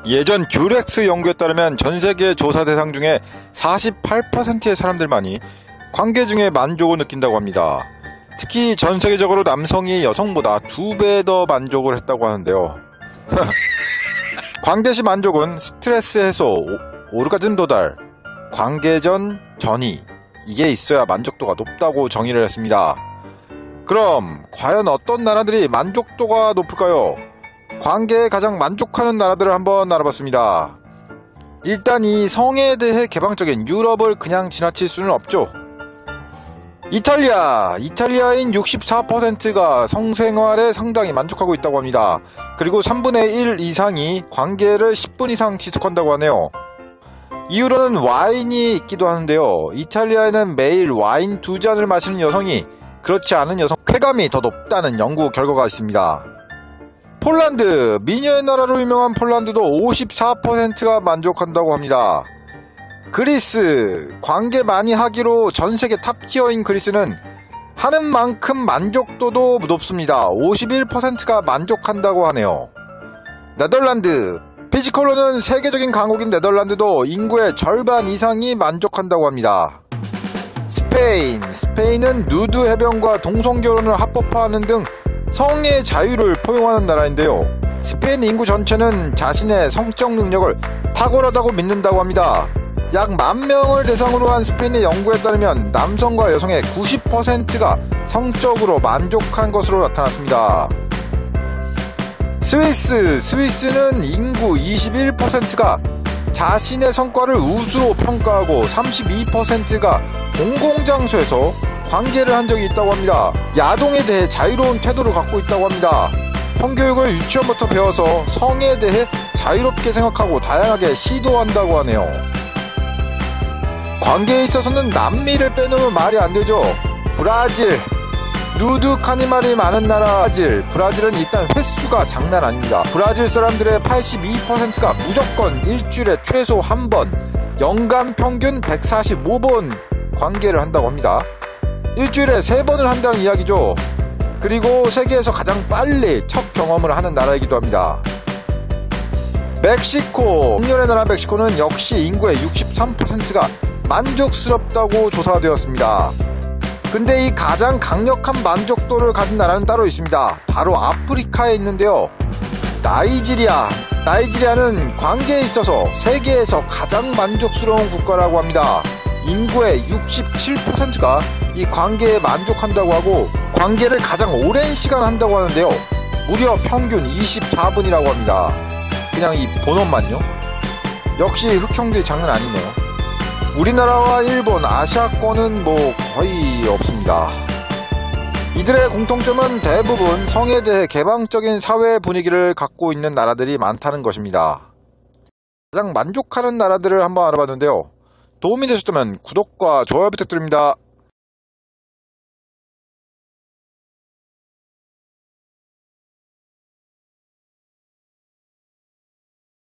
예전 듀렉스 연구에 따르면 전세계 조사 대상 중에 48%의 사람들만이 관계 중에 만족을 느낀다고 합니다. 특히 전세계적으로 남성이 여성보다 2배 더 만족을 했다고 하는데요. 관계 시 만족은 스트레스 해소, 오르가즘 도달, 관계 전 전이, 이게 있어야 만족도가 높다고 정의를 했습니다. 그럼 과연 어떤 나라들이 만족도가 높을까요? 관계에 가장 만족하는 나라들을 한번 알아봤습니다. 일단 이 성에 대해 개방적인 유럽을 그냥 지나칠 수는 없죠. 이탈리아인 64%가 성생활에 상당히 만족하고 있다고 합니다. 그리고 3분의 1 이상이 관계를 10분 이상 지속한다고 하네요. 이유로는 와인이 있기도 하는데요. 이탈리아에는 매일 와인 2잔을 마시는 여성이 그렇지 않은 여성 쾌감이 더 높다는 연구 결과가 있습니다. 폴란드, 미녀의 나라로 유명한 폴란드도 54%가 만족한다고 합니다. 그리스, 관계 많이 하기로 전세계 탑티어인 그리스는 하는 만큼 만족도도 높습니다. 51%가 만족한다고 하네요. 네덜란드, 피지컬로는 세계적인 강국인 네덜란드도 인구의 절반 이상이 만족한다고 합니다. 스페인은 누드 해변과 동성결혼을 합법화하는 등 성의 자유를 포용하는 나라인데요. 스페인 인구 전체는 자신의 성적 능력을 탁월하다고 믿는다고 합니다. 약 10,000명을 대상으로 한 스페인의 연구에 따르면 남성과 여성의 90%가 성적으로 만족한 것으로 나타났습니다. 스위스는 인구 21%가 자신의 성과를 우수로 평가하고 32%가 공공장소에서 관계를 한 적이 있다고 합니다. 야동에 대해 자유로운 태도를 갖고 있다고 합니다. 성교육을 유치원부터 배워서 성에 대해 자유롭게 생각하고 다양하게 시도한다고 하네요. 관계에 있어서는 남미를 빼놓으면 말이 안 되죠. 브라질, 누드 카니발이 많은 나라 브라질은 일단 횟수가 장난 아닙니다. 브라질 사람들의 82%가 무조건 일주일에 최소 한 번, 연간 평균 145번 관계를 한다고 합니다. 일주일에 3번을 한다는 이야기죠. 그리고 세계에서 가장 빨리 첫 경험을 하는 나라이기도 합니다. 멕시코, 청년의 나라 멕시코는 역시 인구의 63%가 만족스럽다고 조사되었습니다. 근데 이 가장 강력한 만족도를 가진 나라는 따로 있습니다. 바로 아프리카에 있는데요. 나이지리아는 관계에 있어서 세계에서 가장 만족스러운 국가라고 합니다. 인구의 67%가 이 관계에 만족한다고 하고 관계를 가장 오랜 시간 한다고 하는데요. 무려 평균 24분이라고 합니다. 그냥 이 본원만요. 역시 흑형들이 장난 아니네요. 우리나라와 일본, 아시아권은 거의 없습니다. 이들의 공통점은 대부분 성에 대해 개방적인 사회 분위기를 갖고 있는 나라들이 많다는 것입니다. 가장 만족하는 나라들을 한번 알아봤는데요. 도움이 되셨다면 구독과 좋아요 부탁드립니다.